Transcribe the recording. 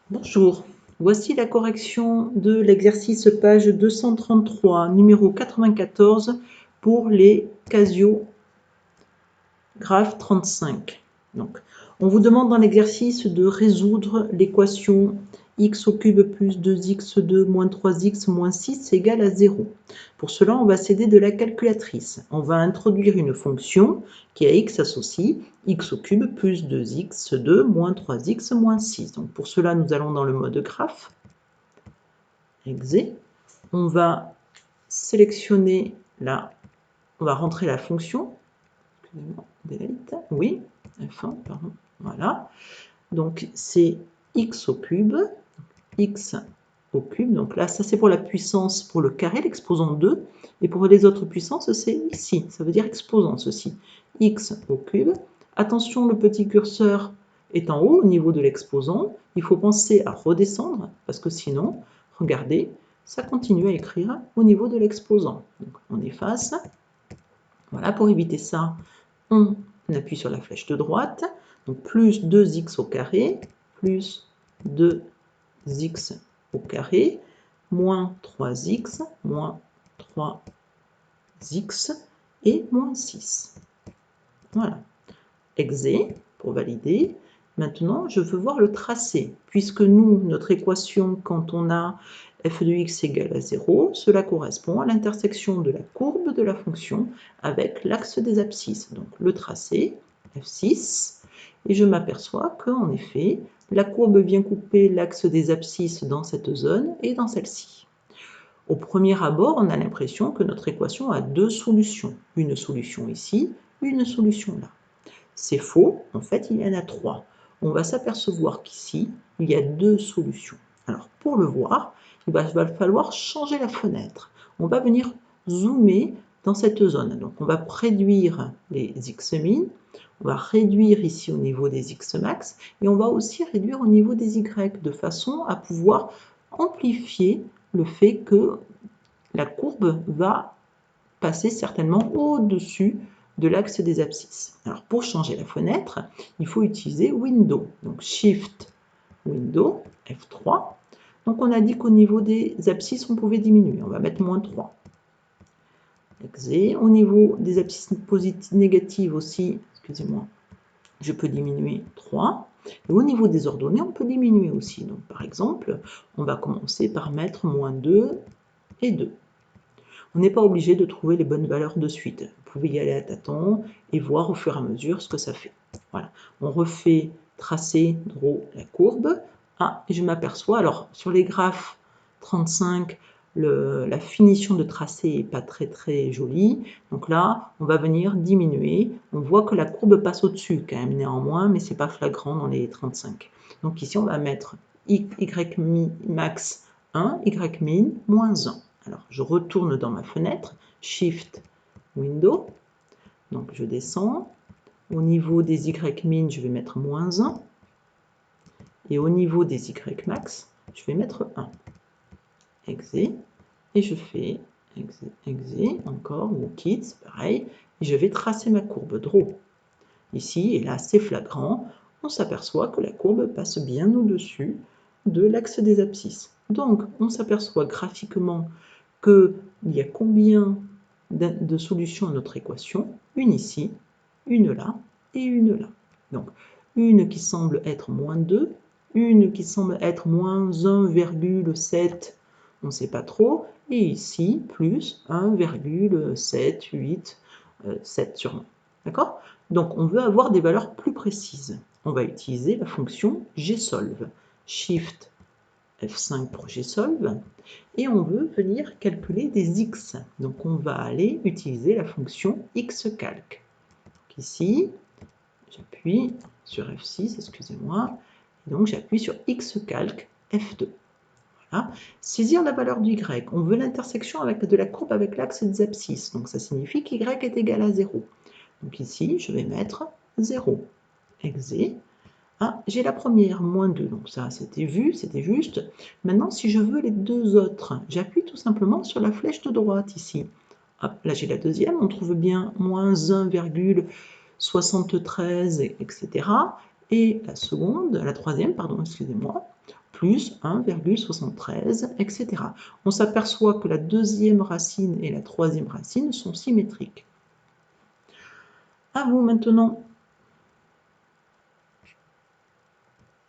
Bonjour, voici la correction de l'exercice page 233, numéro 94 pour les casiographes 35. Donc, on vous demande dans l'exercice de résoudre l'équation x au cube plus 2x2 moins 3x moins 6 égale à 0. Pour cela, on va s'aider de la calculatrice. On va introduire une fonction qui a x associe x au cube plus 2x2 moins 3x moins 6. Donc pour cela, nous allons dans le mode graphe. Exe. On va sélectionner on va rentrer la fonction. Oui, F1, pardon. Voilà. Donc c'est x au cube, donc là, ça c'est pour la puissance, pour le carré, l'exposant 2, et pour les autres puissances, c'est ici, ça veut dire exposant ceci, x au cube. Attention, le petit curseur est en haut au niveau de l'exposant, il faut penser à redescendre, parce que sinon, regardez, ça continue à écrire au niveau de l'exposant. Donc on efface. Voilà, pour éviter ça, on appuie sur la flèche de droite, donc plus 2x au carré, plus 2x au carré, moins 3x, moins 3x et moins 6. Voilà. Exe pour valider. Maintenant, je veux voir le tracé. Puisque nous, notre équation, quand on a f de x égale à 0, cela correspond à l'intersection de la courbe de la fonction avec l'axe des abscisses. Donc le tracé, f6, et je m'aperçois qu'en effet, la courbe vient couper l'axe des abscisses dans cette zone et dans celle-ci. Au premier abord, on a l'impression que notre équation a deux solutions. Une solution ici, une solution là. C'est faux, en fait, il y en a trois. On va s'apercevoir qu'ici, il y a deux solutions. Alors, pour le voir, il va falloir changer la fenêtre. On va venir zoomer dans cette zone. Donc, on va réduire les x-min, on va réduire ici au niveau des x-max, et on va aussi réduire au niveau des y, de façon à pouvoir amplifier le fait que la courbe va passer certainement au-dessus de l'axe des abscisses. Alors pour changer la fenêtre, il faut utiliser Window. Donc Shift, Window, F3. Donc on a dit qu'au niveau des abscisses, on pouvait diminuer. On va mettre moins 3. Exe. Au niveau des abscisses positives, négatives aussi, excusez-moi, je peux diminuer 3. Et au niveau des ordonnées, on peut diminuer aussi. Donc par exemple, on va commencer par mettre moins 2 et 2. On n'est pas obligé de trouver les bonnes valeurs de suite. Vous pouvez y aller à tâtons et voir au fur et à mesure ce que ça fait. Voilà. On refait tracer, draw, la courbe. Ah, et je m'aperçois, alors sur les graphes 35, la finition de tracé n'est pas très jolie. Donc là, on va venir diminuer. On voit que la courbe passe au-dessus quand même néanmoins, mais ce n'est pas flagrant dans les 35. Donc ici, on va mettre y max 1, y min moins 1. Alors, je retourne dans ma fenêtre, Shift, Window, donc je descends. Au niveau des Y-min, je vais mettre moins 1. Et au niveau des Y-max, je vais mettre 1. Exe, et je fais exe, encore, ou quitte, c'est pareil. Et je vais tracer ma courbe draw. Ici, et là, c'est flagrant, on s'aperçoit que la courbe passe bien au-dessus de l'axe des abscisses. Donc, on s'aperçoit graphiquement qu'il y a combien de solutions à notre équation? Une ici, une là et une là. Donc, une qui semble être moins 2, une qui semble être moins 1,7, on ne sait pas trop, et ici, plus 1,7, 7 sûrement. D'accord? Donc, on veut avoir des valeurs plus précises. On va utiliser la fonction gsolve. Shift F5 pour gsolve, et on veut venir calculer des x. Donc on va aller utiliser la fonction xcalc. Donc ici, j'appuie sur F6, excusez-moi, donc j'appuie sur xcalc F2. Voilà. Saisir la valeur du y. On veut l'intersection de la courbe avec l'axe des abscisses. Donc ça signifie qu'y est égal à 0. Donc ici, je vais mettre 0. Exe. Ah, j'ai la première, moins 2, donc ça c'était vu, c'était juste. Maintenant, si je veux les deux autres, j'appuie tout simplement sur la flèche de droite ici. Hop, là j'ai la deuxième, on trouve bien moins 1,73, etc. Et la troisième, pardon, excusez-moi, plus 1,73, etc. On s'aperçoit que la deuxième racine et la troisième racine sont symétriques. À vous maintenant.